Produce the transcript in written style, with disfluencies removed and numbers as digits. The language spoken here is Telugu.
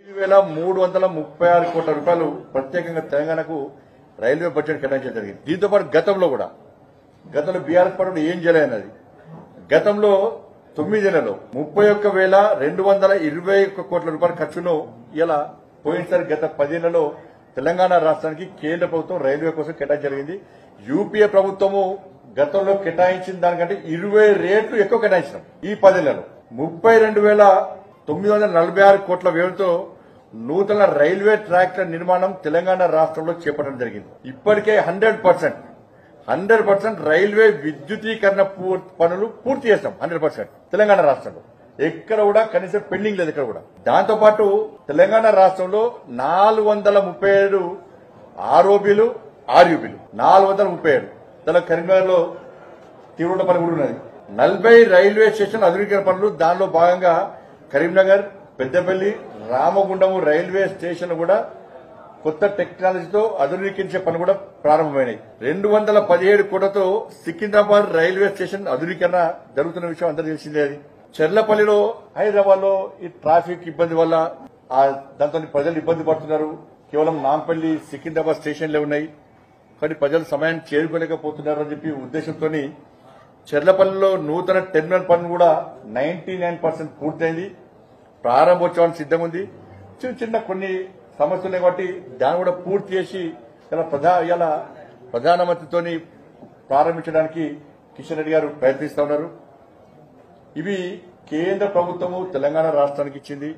5,336 కోట్ల రూపాయలు ప్రత్యేకంగా తెలంగాణకు రైల్వే బడ్జెట్ కేటాయించడం జరిగింది. దీంతో పాటు గతంలో బీఆర్ఎస్ పార్టీ ఏం చేయలేనది గతంలో 9 నెలల్లో 31,221 కోట్ల రూపాయల ఖర్చును ఇలా పోయినసారి గత 10 నెలల్లో తెలంగాణ రాష్ట్రానికి కేంద్ర ప్రభుత్వం రైల్వే కోసం కేటాయించడం జరిగింది. యూపీఏ ప్రభుత్వము గతంలో కేటాయించిన దానికంటే 20 రెట్లు ఎక్కువ కేటాయించినాం. ఈ 10 నెలల్లో 32,946 కోట్ల వ్యయంతో నూతన రైల్వే ట్రాక్ల నిర్మాణం తెలంగాణ రాష్ట్రంలో చేపట్టడం జరిగింది. ఇప్పటికే 100% రైల్వే విద్యుతీకరణ పనులు పూర్తి చేస్తాం. 100% తెలంగాణ రాష్ట్రంలో ఎక్కడ కూడా కనీసం పెండింగ్ లేదు. ఎక్కడ కూడా దాంతోపాటు తెలంగాణ రాష్ట్రంలో 437 ఆర్ఓబీలు ఆర్యూబీలు 437 కరీంనగర్ లో తీవ్ర పని కూడా ఉన్నది. 40 రైల్వే స్టేషన్ ఆధునీకరణ పనులు దానిలో భాగంగా కరీంనగర్, పెద్దపల్లి, రామగుండం రైల్వే స్టేషన్ కూడా కొత్త టెక్నాలజీతో ఆధునీకరించే పని కూడా ప్రారంభమైనాయి. 217 కోట్లతో సికింద్రాబాద్ రైల్వే స్టేషన్ ఆధునీకరణ జరుగుతున్న విషయం అందరూ తెలిసిందే. అది చెర్లపల్లిలో హైదరాబాద్ లో ఈ ట్రాఫిక్ ఇబ్బంది వల్ల దాంతో ప్రజలు ఇబ్బంది పడుతున్నారు. కేవలం నాంపల్లి, సికింద్రాబాద్ స్టేషన్లే ఉన్నాయి. కానీ ప్రజలు సమయాన్ని చేరుకోలేకపోతున్నారు అని చెప్పి ఉద్దేశంతో చెర్లపల్లిలో నూతన టెర్మినల్ పనులు కూడా 99% పూర్తయింది. ప్రారంభోత్సవానికి సిద్ధంగా ఉంది. చిన్న కొన్ని సమస్యలు కాబట్టి దాన్ని కూడా పూర్తి చేసి ఇలా ప్రధానమంత్రితో ప్రారంభించడానికి కిషన్ రెడ్డి గారు ప్రయత్నిస్తా ఉన్నారు. ఇవి కేంద్ర ప్రభుత్వము తెలంగాణ రాష్ట్రానికి ఇచ్చింది.